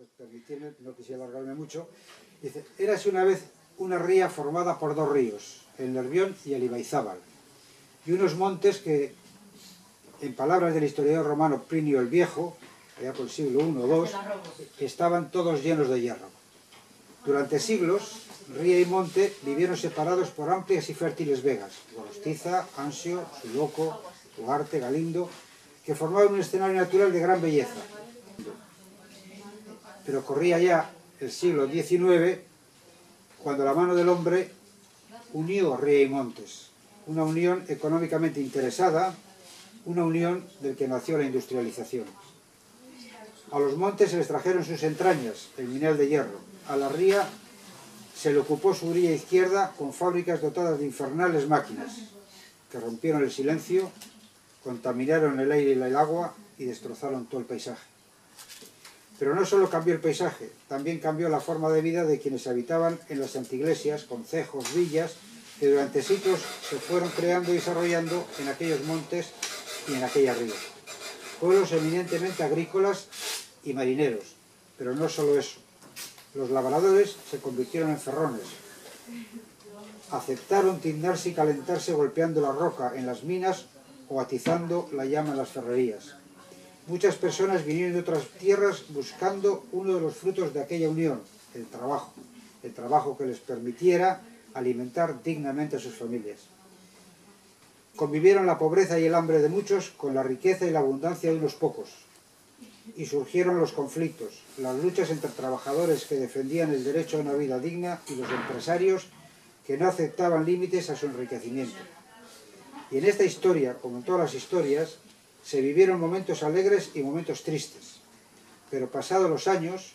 permitirme, no quisiera alargarme mucho. Dice, érase una vez una ría formada por dos ríos, el Nervión y el Ibaizábal, y unos montes que, en palabras del historiador romano Plinio el Viejo, allá por el siglo I o II, estaban todos llenos de hierro. Durante siglos, ría y monte vivieron separados por amplias y fértiles vegas, Gorostiza, Ansio, Suluco, Ugarte, Galindo, que formaban un escenario natural de gran belleza. Pero corría ya el siglo XIX, cuando la mano del hombre unió ría y montes, una unión económicamente interesada, una unión del que nació la industrialización. A los montes se les trajeron sus entrañas, el mineral de hierro. A la ría se le ocupó su orilla izquierda con fábricas dotadas de infernales máquinas, que rompieron el silencio, contaminaron el aire y el agua y destrozaron todo el paisaje. Pero no solo cambió el paisaje, también cambió la forma de vida de quienes habitaban en las antiglesias, concejos, villas, que durante siglos se fueron creando y desarrollando en aquellos montes y en aquella ría. Pueblos eminentemente agrícolas y marineros, pero no solo eso. Los labradores se convirtieron en ferrones. Aceptaron tiznarse y calentarse golpeando la roca en las minas o atizando la llama en las ferrerías. Muchas personas vinieron de otras tierras buscando uno de los frutos de aquella unión, el trabajo que les permitiera alimentar dignamente a sus familias. Convivieron la pobreza y el hambre de muchos con la riqueza y la abundancia de unos pocos. Y surgieron los conflictos, las luchas entre trabajadores que defendían el derecho a una vida digna y los empresarios que no aceptaban límites a su enriquecimiento. Y en esta historia, como en todas las historias, se vivieron momentos alegres y momentos tristes. Pero pasados los años,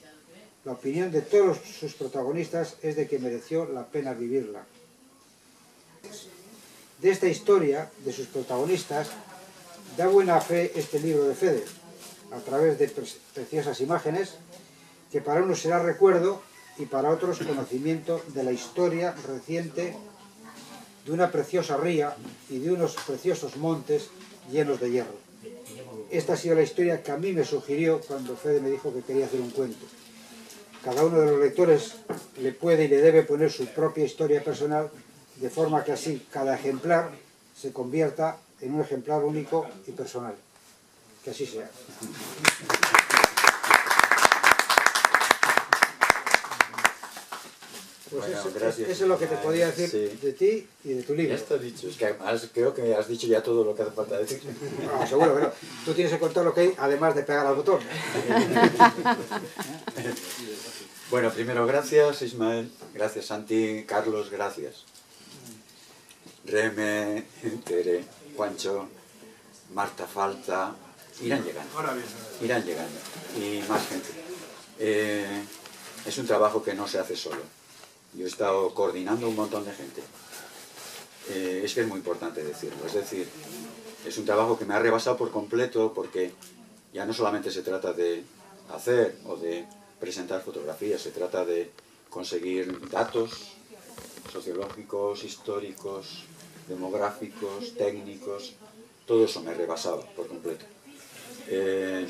la opinión de todos sus protagonistas es de que mereció la pena vivirla. De esta historia, de sus protagonistas, da buena fe este libro de Fede, a través de preciosas imágenes, que para unos será recuerdo y para otros conocimiento de la historia reciente de una preciosa ría y de unos preciosos montes llenos de hierro. Esta ha sido la historia que a mí me sugirió cuando Fede me dijo que quería hacer un cuento. Cada uno de los lectores le puede y le debe poner su propia historia personal, de forma que así cada ejemplar se convierta en un ejemplar único y personal. Que así sea. Pues bueno, eso es lo que te podía decir, sí, de ti y de tu libro. Ya está dicho, es que además creo que has dicho ya todo lo que hace falta decir. No, seguro, pero tú tienes que contar lo que hay, además de pegar al botón. Bueno, primero gracias Ismael, gracias Santi, Carlos, gracias. Reme, Tere, Juancho, Marta falta, irán llegando, y más gente. Es un trabajo que no se hace solo. Yo he estado coordinando un montón de gente. Es que es muy importante decirlo. Es decir, es un trabajo que me ha rebasado por completo porque ya no solamente se trata de hacer o de presentar fotografías, se trata de conseguir datos sociológicos, históricos, demográficos, técnicos. Todo eso me rebasaba por completo.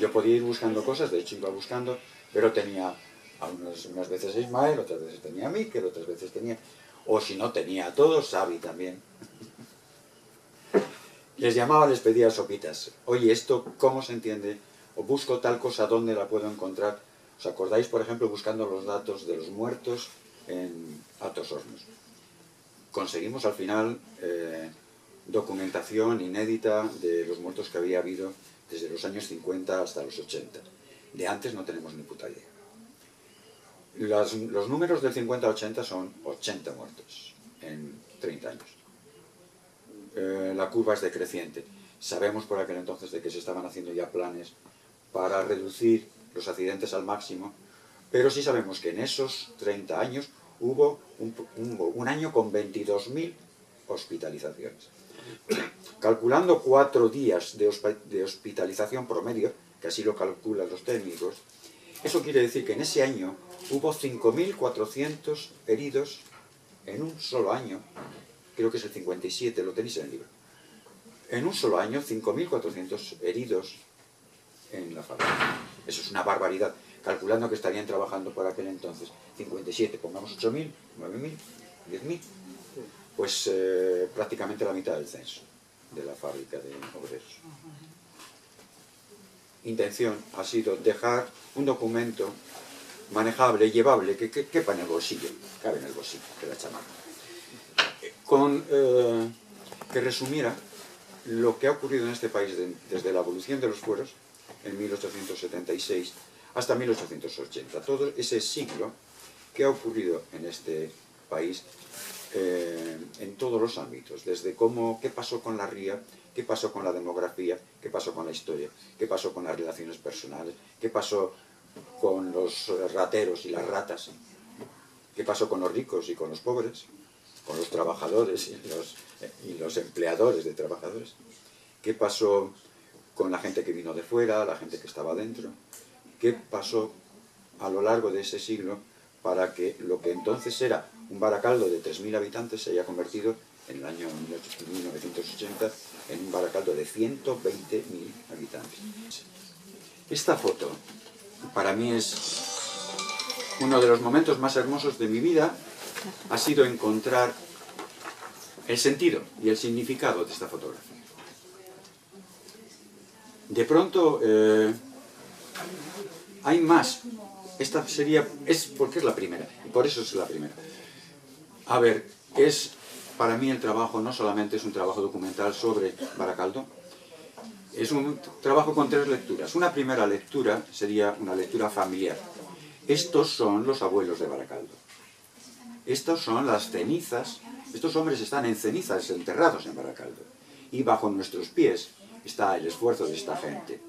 Yo podía ir buscando cosas, de hecho iba buscando, pero tenía unas veces a Ismael, otras veces tenía a Miquel, otras veces tenía, o si no tenía a todos, Xavi también. Les llamaba, les pedía sopitas. Oye, ¿esto cómo se entiende? O busco tal cosa, ¿dónde la puedo encontrar? ¿Os acordáis, por ejemplo, buscando los datos de los muertos en Altos Hornos? Conseguimos al final documentación inédita de los muertos que había habido desde los años 50 hasta los 80. De antes no tenemos ni puta idea. Los números del 50 a 80 son 80 muertos en 30 años. La curva es decreciente. Sabemos por aquel entonces de que se estaban haciendo ya planes para reducir los accidentes al máximo, pero sí sabemos que en esos 30 años hubo un año con 22.000 hospitalizaciones. Calculando 4 días de hospitalización promedio, que así lo calculan los técnicos, eso quiere decir que en ese año hubo 5.400 heridos en un solo año. Creo que es el 57, lo tenéis en el libro. En un solo año, 5.400 heridos en la fábrica. Eso es una barbaridad. calculando que estarían trabajando por aquel entonces 57, pongamos 8.000, 9.000, 10.000, pues prácticamente la mitad del censo de la fábrica de obreros. Intención ha sido dejar un documento manejable, llevable, que quepa en el bolsillo, cabe en el bolsillo de la chamarra, que resumiera lo que ha ocurrido en este país desde la abolición de los fueros en 1876 hasta 1880, todo ese siglo que ha ocurrido en este país en todos los ámbitos, desde qué pasó con la ría, qué pasó con la demografía, qué pasó con la historia, qué pasó con las relaciones personales, qué pasó con los rateros y las ratas, qué pasó con los ricos y con los pobres, con los trabajadores y los empleadores de trabajadores, qué pasó con la gente que vino de fuera, la gente que estaba dentro, qué pasó a lo largo de ese siglo para que lo que entonces era un Baracaldo de 3.000 habitantes se haya convertido en el año 1980 en un Baracaldo de 120.000 habitantes. Esta foto para mí es uno de los momentos más hermosos de mi vida, ha sido encontrar el sentido y el significado de esta fotografía. De pronto hay más. Esta sería, porque es la primera, y por eso es la primera. A ver, para mí el trabajo no solamente es un trabajo documental sobre Baracaldo, es un trabajo con 3 lecturas. Una primera lectura sería una lectura familiar. Estos son los abuelos de Baracaldo. Estos son las cenizas. Estos hombres están en cenizas, enterrados en Baracaldo. Y bajo nuestros pies está el esfuerzo de esta gente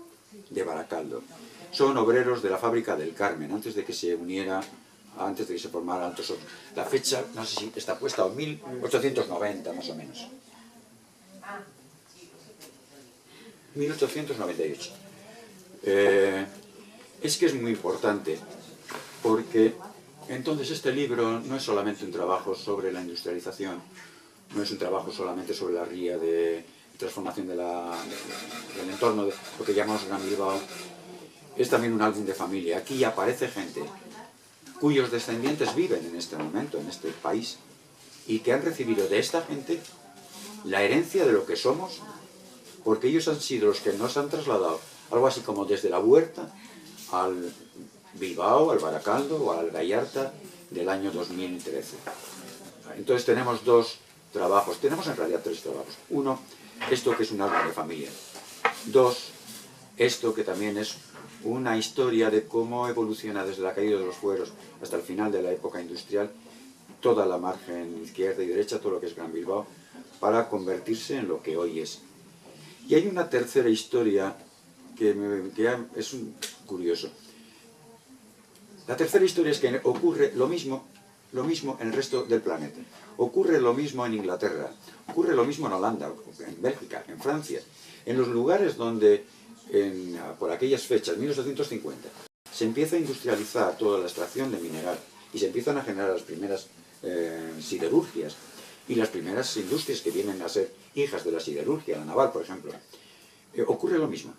de Baracaldo. Son obreros de la fábrica del Carmen, antes de que se formara Altos Hornos. La fecha, no sé si está puesta, en 1890 más o menos. 1898. Es que es muy importante, porque entonces este libro no es solamente un trabajo sobre la industrialización, no es un trabajo solamente sobre la ría de transformación del entorno, de lo que llamamos Gran Bilbao, es también un álbum de familia. Aquí aparece gente cuyos descendientes viven en este momento, en este país, y que han recibido de esta gente la herencia de lo que somos, porque ellos han sido los que nos han trasladado, algo así como desde la huerta al Bilbao, al Baracaldo o al Gallarta del año 2013. Entonces tenemos 2 trabajos, tenemos en realidad 3 trabajos. Uno, esto que es un álbum de familia. 2, esto que también es una historia de cómo evoluciona desde la caída de los fueros hasta el final de la época industrial toda la margen izquierda y derecha, todo lo que es Gran Bilbao, para convertirse en lo que hoy es. Y hay una tercera historia que es curioso. La tercera historia es que ocurre lo mismo en el resto del planeta. Ocurre lo mismo en Inglaterra, ocurre lo mismo en Holanda, en Bélgica, en Francia, en los lugares donde por aquellas fechas, 1850, se empieza a industrializar toda la extracción de mineral y se empiezan a generar las primeras siderurgias y las primeras industrias que vienen a ser hijas de la siderurgia, la naval, por ejemplo. Ocurre lo mismo.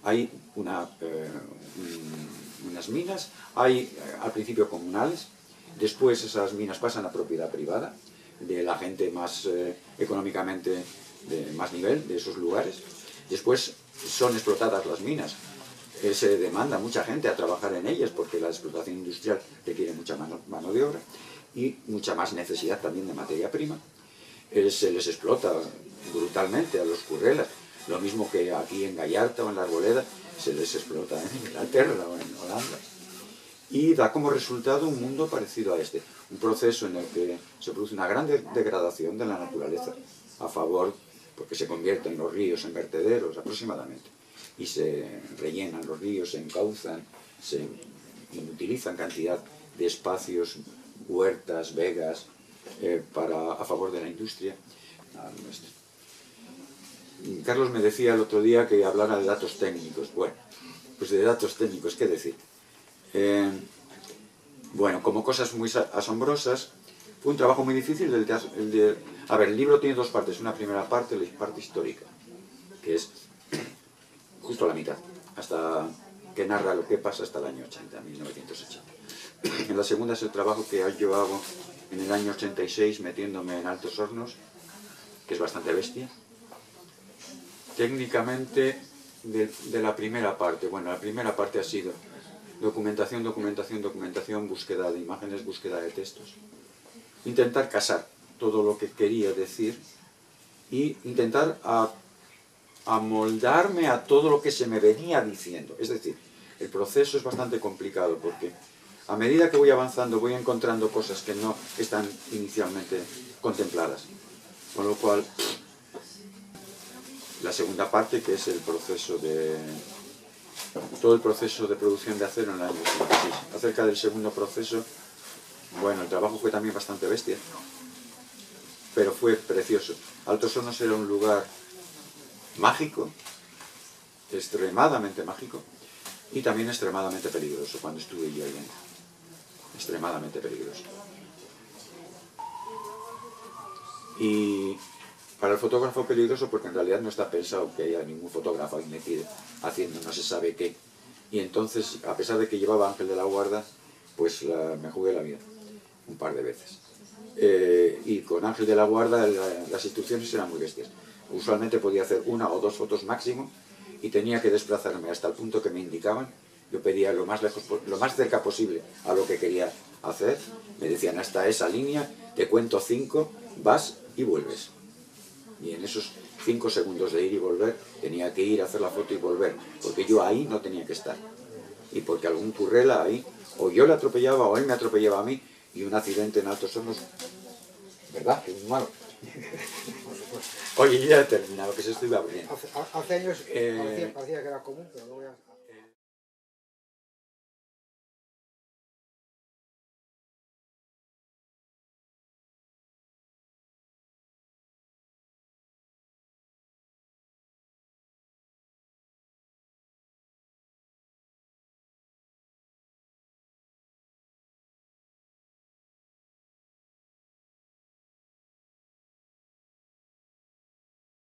Hay unas minas, hay al principio comunales, después esas minas pasan a propiedad privada de la gente más económicamente de más nivel de esos lugares. Después son explotadas las minas. Se demanda mucha gente a trabajar en ellas porque la explotación industrial requiere mucha mano de obra y mucha más necesidad también de materia prima. Se les explota brutalmente a los currelas, lo mismo que aquí en Gallarta o en la Arboleda se les explota en Inglaterra o en Holanda. Y da como resultado un mundo parecido a este, un proceso en el que se produce una gran degradación de la naturaleza a favor, porque se convierten los ríos en vertederos aproximadamente, y se rellenan los ríos, se encauzan, se inutilizan cantidad de espacios, huertas, vegas, a favor de la industria. Carlos me decía el otro día que hablara de datos técnicos. Bueno, pues de datos técnicos, ¿qué decir? Bueno, como cosas muy asombrosas, fue un trabajo muy difícil. A ver, el libro tiene 2 partes. Una primera parte, la parte histórica, que es justo la mitad, hasta que narra lo que pasa hasta el año 80, 1980. En la segunda es el trabajo que yo hago en el año 86 metiéndome en Altos Hornos, que es bastante bestia. Técnicamente, de la primera parte, bueno, la primera parte ha sido documentación, búsqueda de imágenes, búsqueda de textos. Intentar casar todo lo que quería decir y intentar amoldarme a todo lo que se me venía diciendo. Es decir, el proceso es bastante complicado porque a medida que voy avanzando voy encontrando cosas que no están inicialmente contempladas. Con lo cual, la segunda parte, que es el proceso todo el proceso de producción de acero en el año 86. Acerca del segundo proceso, bueno, el trabajo fue también bastante bestia, pero fue precioso. Altos Hornos era un lugar mágico, extremadamente mágico, y también extremadamente peligroso cuando estuve yo ahí dentro. Extremadamente peligroso. Y para el fotógrafo peligroso porque en realidad no está pensado que haya ningún fotógrafo ahí metido haciendo no se sabe qué. Y entonces, a pesar de que llevaba Ángel de la Guarda, pues me jugué la vida un par de veces. Y con Ángel de la Guarda las instrucciones eran muy bestias. Usualmente podía hacer 1 o 2 fotos máximo y tenía que desplazarme hasta el punto que me indicaban. Yo pedía lo más cerca posible a lo que quería hacer. Me decían hasta esa línea, te cuento 5, vas y vuelves. Y en esos 5 segundos de ir y volver tenía que ir a hacer la foto y volver, porque yo ahí no tenía que estar. Y porque algún currela ahí, o yo le atropellaba o él me atropellaba a mí, y un accidente en Altos Hornos, ¿verdad? Que es muy malo. Oye, ya he terminado, que se estoy abriendo. Hace años parecía que era común, pero luego ya...